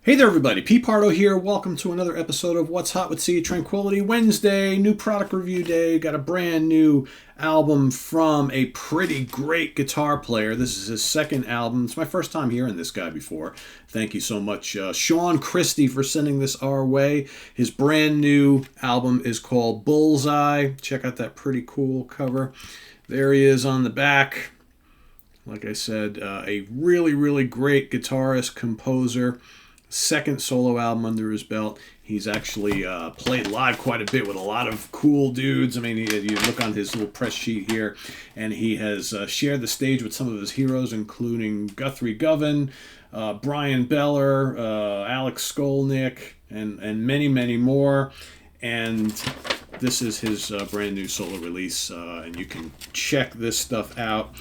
Hey there, everybody. Pete Pardo here. Welcome to another episode of What's Hot with Sea Tranquility Wednesday. New product review day. Got a brand new album from a pretty great guitar player. This is his second album. It's my first time hearing this guy before. Thank you so much, Shawn Christie, for sending this our way. His brand new album is called Bullseye. Check out that pretty cool cover. There he is on the back. Like I said, a really, really great guitarist, composer. Second solo album under his belt. He's actually played live quite a bit with a lot of cool dudes. I mean, you look on his little press sheet here, and he has shared the stage with some of his heroes, including Guthrie Govan, Brian Beller, Alex Skolnick, and many, many more. And this is his brand new solo release, and you can check this stuff out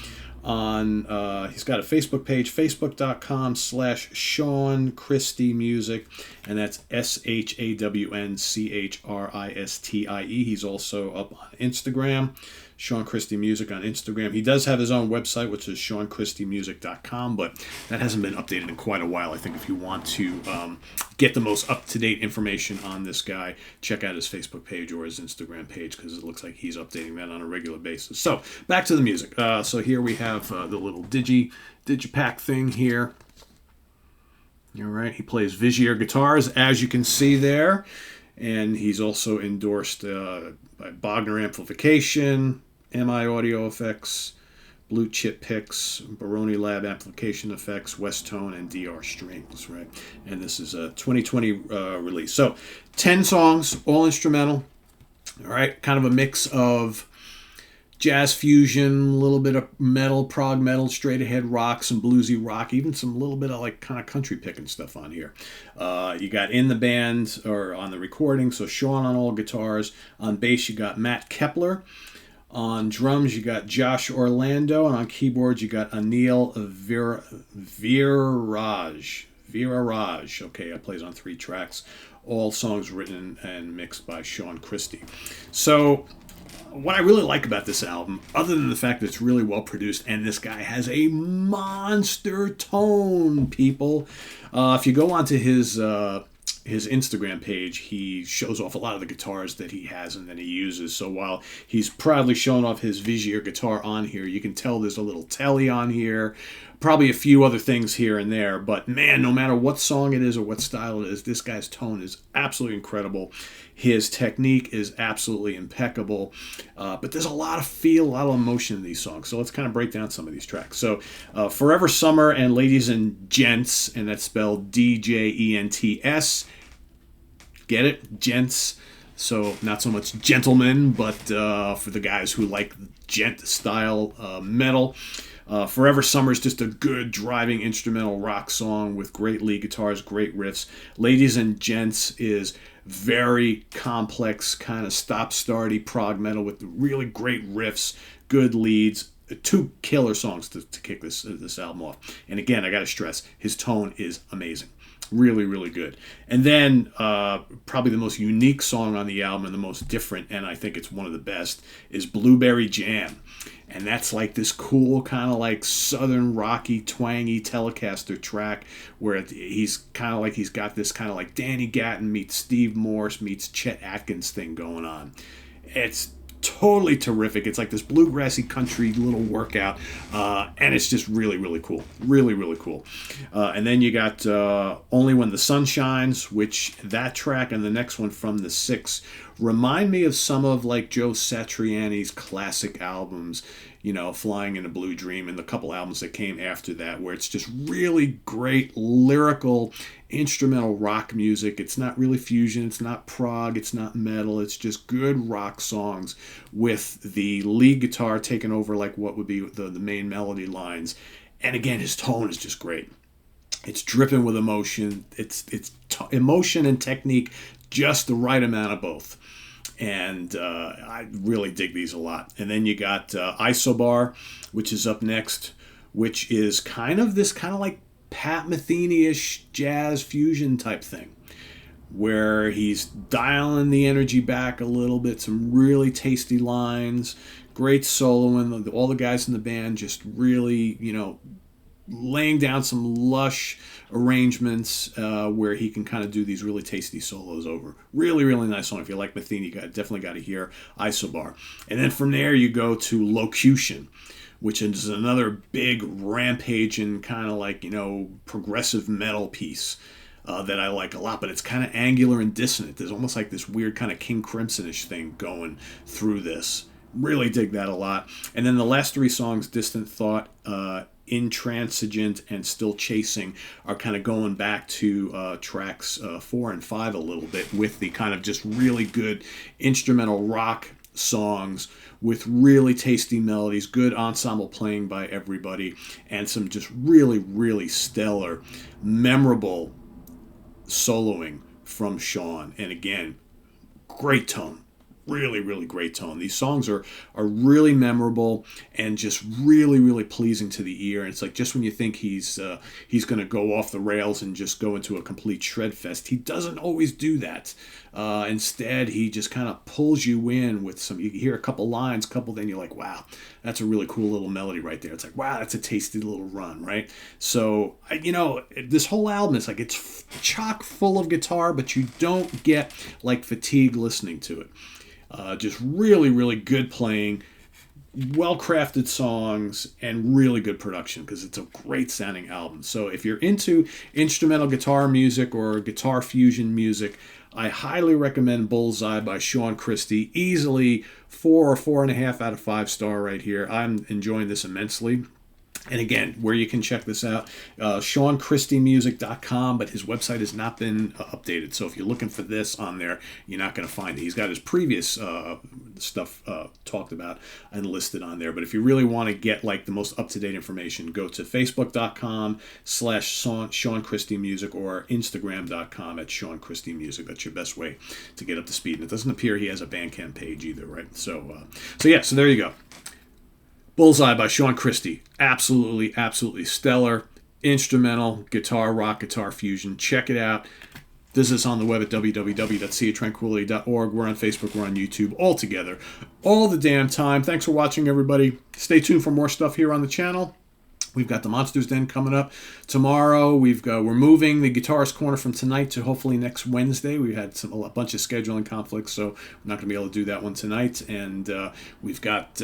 on he's got a Facebook page, facebook.com/Shawn Christie Music, and that's ShawnChristie. He's also up on Instagram, Shawn Christie Music on Instagram. He does have his own website, which is shawnchristimusic.com, but that hasn't been updated in quite a while. I think if you want to get the most up-to-date information on this guy, check out his Facebook page or his Instagram page, because it looks like he's updating that on a regular basis. So back to the music. So here we have the little digipack thing here. All right, he plays Vigier guitars, as you can see there, and he's also endorsed by Bogner Amplification, MI Audio Effects, Blue Chip Picks, Baroni Lab Amplification Effects, West Tone, and DR Strings, right? And this is a 2020 release. So 10 songs, all instrumental, all right? Kind of a mix of jazz fusion, a little bit of metal, prog metal, straight ahead rock, some bluesy rock, even some little bit of like kind of country picking stuff on here. You got in the band or on the recording, so Shawn on all guitars. On bass, you got Matt Kepler. On drums, you got Josh Orlando, and on keyboards, you got Anil Viraj. Okay, it plays on 3 tracks. All songs written and mixed by Shawn Christie. So what I really like about this album, other than the fact that it's really well produced, and this guy has a monster tone, people. If you go onto his Instagram page, he shows off a lot of the guitars that he has and that he uses. So while he's proudly showing off his Vigier guitar on here, you can tell there's a little telly on here, probably a few other things here and there. But man, no matter what song it is or what style it is, this guy's tone is absolutely incredible. His technique is absolutely impeccable. But there's a lot of feel, a lot of emotion in these songs. So let's kind of break down some of these tracks. So Forever Summer and Ladies and Gents, and that's spelled DJENTS. Get it? Gents. So not so much gentlemen, but for the guys who like gent style metal. Forever Summer is just a good driving instrumental rock song with great lead guitars, great riffs. Ladies and Gents is very complex, kind of stop-starty prog metal with really great riffs, good leads. 2 killer songs to kick this album off. And again, I got to stress, his tone is amazing. Really, really good. And then probably the most unique song on the album and the most different, and I think it's one of the best, is Blueberry Jam. And that's like this cool kind of like southern rocky, twangy Telecaster track where he's kind of like he's got this kind of like Danny Gatton meets Steve Morse meets Chet Atkins thing going on. It's totally terrific. It's like this bluegrassy country little workout, and it's just really, really cool. Really, really cool. And then you got Only When the Sun Shines, which that track and the next one from the 6 remind me of some of like Joe Satriani's classic albums, you know, Flying in a Blue Dream, and the couple albums that came after that, where it's just really great lyrical instrumental rock music. It's not really fusion, it's not prog, it's not metal, it's just good rock songs with the lead guitar taking over like what would be the main melody lines. And again, his tone is just great. It's dripping with emotion. It's emotion and technique, just the right amount of both. And I really dig these a lot. And then you got Isobar, which is up next, which is kind of like Pat Metheny-ish jazz fusion type thing, where he's dialing the energy back a little bit, some really tasty lines, great soloing, all the guys in the band just really, you know, laying down some lush arrangements where he can kind of do these really tasty solos over. Really, really nice song. If you like Metheny, definitely got to hear Isobar. And then from there you go to Locution, which is another big rampaging kind of like, progressive metal piece that I like a lot, but it's kind of angular and dissonant. There's almost like this weird kind of King Crimson-ish thing going through this. Really dig that a lot. And then the last three songs, Distant Thought, Intransigent, and Still Chasing, are kind of going back to tracks 4 and 5 a little bit, with the kind of just really good instrumental rock songs with really tasty melodies, good ensemble playing by everybody, and some just really, really stellar, memorable soloing from Shawn. And again, great tone. Really, really great tone. These songs are really memorable and just really, really pleasing to the ear. And it's like, just when you think he's going to go off the rails and just go into a complete shred fest, he doesn't always do that. Instead, he just kind of pulls you in with some. You hear a couple lines, then you're like, wow, that's a really cool little melody right there. It's like, wow, that's a tasty little run, right? So, this whole album is like, it's chock full of guitar, but you don't get like fatigue listening to it. Just really, really good playing, well-crafted songs, and really good production, because it's a great sounding album. So if you're into instrumental guitar music or guitar fusion music, I highly recommend Bullseye by Shawn Christie. Easily 4 or 4.5 out of 5 star right here. I'm enjoying this immensely. And again, where you can check this out, shawnchristimusic.com, but his website has not been updated. So if you're looking for this on there, you're not going to find it. He's got his previous stuff talked about and listed on there. But if you really want to get like the most up-to-date information, go to facebook.com/Shawn Christie Music or Instagram.com @Shawn Christie Music. That's your best way to get up to speed. And it doesn't appear he has a Bandcamp page either, right? So there you go. Bullseye by Shawn Christie. Absolutely, absolutely stellar. Instrumental, guitar, rock, guitar fusion. Check it out. This is on the web at www.seatranquility.org. We're on Facebook. We're on YouTube. All together. All the damn time. Thanks for watching, everybody. Stay tuned for more stuff here on the channel. We've got the Monsters Den coming up tomorrow. We're moving the Guitarist Corner from tonight to hopefully next Wednesday. We had a bunch of scheduling conflicts, so we're not going to be able to do that one tonight. And we've got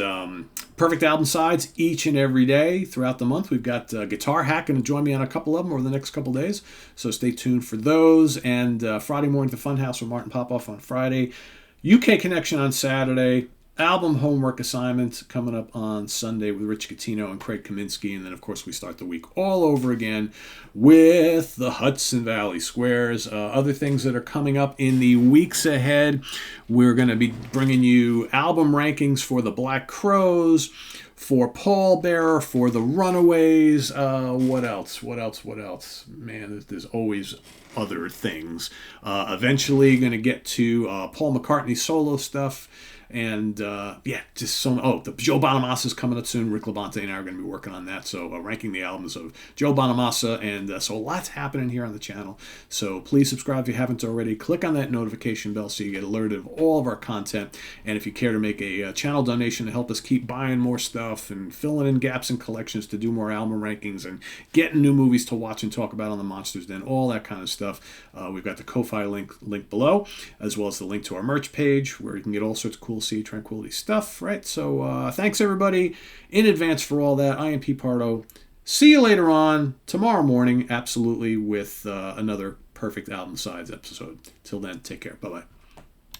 perfect album sides each and every day throughout the month. We've got Guitar Hack going to join me on a couple of them over the next couple days, so stay tuned for those. And Friday morning at the Funhouse with Martin Popoff on Friday. UK Connection on Saturday. Album homework assignment coming up on Sunday with Rich Catino and Craig Kaminsky. And then, of course, we start the week all over again with the Hudson Valley Squares. Other things that are coming up in the weeks ahead, we're going to be bringing you album rankings for the Black Crowes, for Pallbearer, for the Runaways. What else? Man, there's always other things. Eventually going to get to Paul McCartney solo stuff. And, just the Joe Bonamassa is coming up soon. Rick Labonte and I are going to be working on that. So ranking the albums of Joe Bonamassa. And so lots happening here on the channel. So please subscribe if you haven't already. Click on that notification bell so you get alerted of all of our content. And if you care to make a channel donation to help us keep buying more stuff and filling in gaps in collections to do more album rankings and getting new movies to watch and talk about on the Monsters Den, all that kind of stuff, we've got the Ko-Fi link below, as well as the link to our merch page where you can get all sorts of cool Sea Tranquility stuff, right? So thanks everybody in advance for all that. I am Pete Pardo. See you later on tomorrow morning, absolutely, with another Perfect Album Sides episode. Till then, take care. Bye-bye.